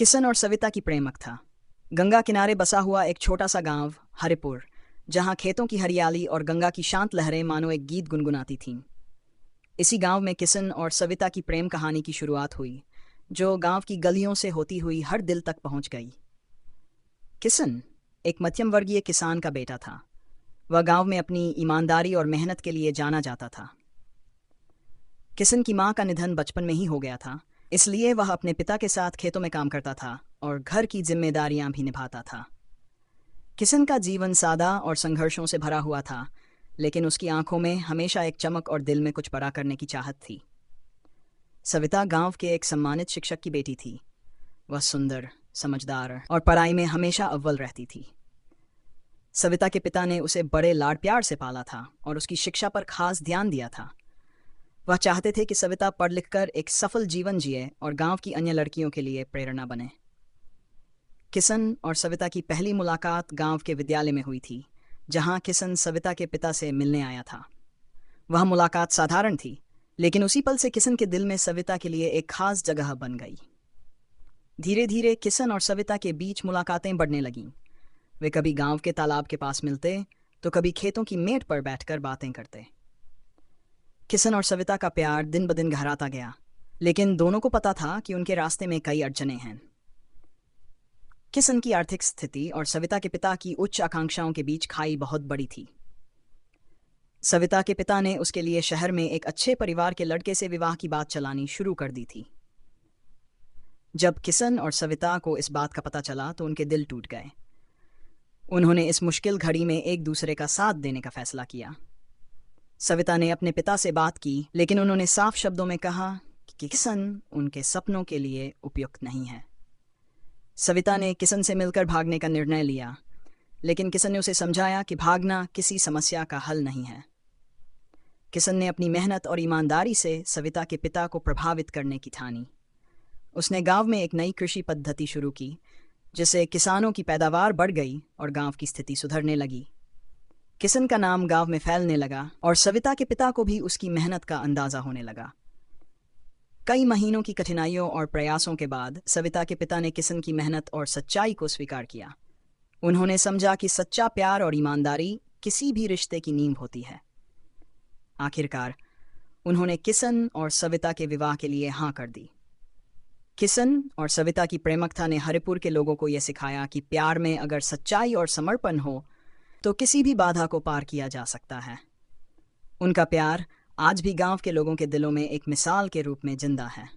किशन और सविता की प्रेमक था। गंगा किनारे बसा हुआ एक छोटा सा गांव हरिपुर, जहां खेतों की हरियाली और गंगा की शांत लहरें मानो एक गीत गुनगुनाती थीं। इसी गांव में किशन और सविता की प्रेम कहानी की शुरुआत हुई, जो गांव की गलियों से होती हुई हर दिल तक पहुंच गई। किशन एक मध्यम वर्गीय किसान का बेटा था। वह गांव में अपनी ईमानदारी और मेहनत के लिए जाना जाता था। किशन की मां का निधन बचपन में ही हो गया था, इसलिए वह अपने पिता के साथ खेतों में काम करता था और घर की जिम्मेदारियां भी निभाता था। किशन का जीवन सादा और संघर्षों से भरा हुआ था, लेकिन उसकी आंखों में हमेशा एक चमक और दिल में कुछ बड़ा करने की चाहत थी। सविता गांव के एक सम्मानित शिक्षक की बेटी थी। वह सुंदर, समझदार और पढ़ाई में हमेशा अव्वल रहती थी। सविता के पिता ने उसे बड़े लाड प्यार से पाला था और उसकी शिक्षा पर खास ध्यान दिया था। वह चाहते थे कि सविता पढ़ लिखकर एक सफल जीवन जिए और गांव की अन्य लड़कियों के लिए प्रेरणा बने। किशन और सविता की पहली मुलाकात गांव के विद्यालय में हुई थी, जहां किशन सविता के पिता से मिलने आया था। वह मुलाकात साधारण थी, लेकिन उसी पल से किशन के दिल में सविता के लिए एक खास जगह बन गई। धीरे धीरे किशन और सविता के बीच मुलाकातें बढ़ने लगीं। वे कभी गांव के तालाब के पास मिलते, तो कभी खेतों की मेड़ पर बैठकर बातें करते। किशन और सविता का प्यार दिन ब दिन गहराता गया, लेकिन दोनों को पता था कि उनके रास्ते में कई अड़चनें हैं। किशन की आर्थिक स्थिति और सविता के पिता की उच्च आकांक्षाओं के बीच खाई बहुत बड़ी थी। सविता के पिता ने उसके लिए शहर में एक अच्छे परिवार के लड़के से विवाह की बात चलानी शुरू कर दी थी। जब किशन और सविता को इस बात का पता चला तो उनके दिल टूट गए। उन्होंने इस मुश्किल घड़ी में एक दूसरे का साथ देने का फैसला किया। सविता ने अपने पिता से बात की, लेकिन उन्होंने साफ शब्दों में कहा कि किशन उनके सपनों के लिए उपयुक्त नहीं है। सविता ने किशन से मिलकर भागने का निर्णय लिया, लेकिन किशन ने उसे समझाया कि भागना किसी समस्या का हल नहीं है। किशन ने अपनी मेहनत और ईमानदारी से सविता के पिता को प्रभावित करने की ठानी। उसने गांव में एक नई कृषि पद्धति शुरू की, जिससे किसानों की पैदावार बढ़ गई और गांव की स्थिति सुधरने लगी। किशन का नाम गांव में फैलने लगा और सविता के पिता को भी उसकी मेहनत का अंदाजा होने लगा। कई महीनों की कठिनाइयों और प्रयासों के बाद सविता के पिता ने किशन की मेहनत और सच्चाई को स्वीकार किया। उन्होंने समझा कि सच्चा प्यार और ईमानदारी किसी भी रिश्ते की नींव होती है। आखिरकार उन्होंने किशन और सविता के विवाह के लिए हाँ कर दी। किशन और सविता की प्रेमकथा ने हरिपुर के लोगों को यह सिखाया कि प्यार में अगर सच्चाई और समर्पण हो तो किसी भी बाधा को पार किया जा सकता है। उनका प्यार आज भी गांव के लोगों के दिलों में एक मिसाल के रूप में जिंदा है।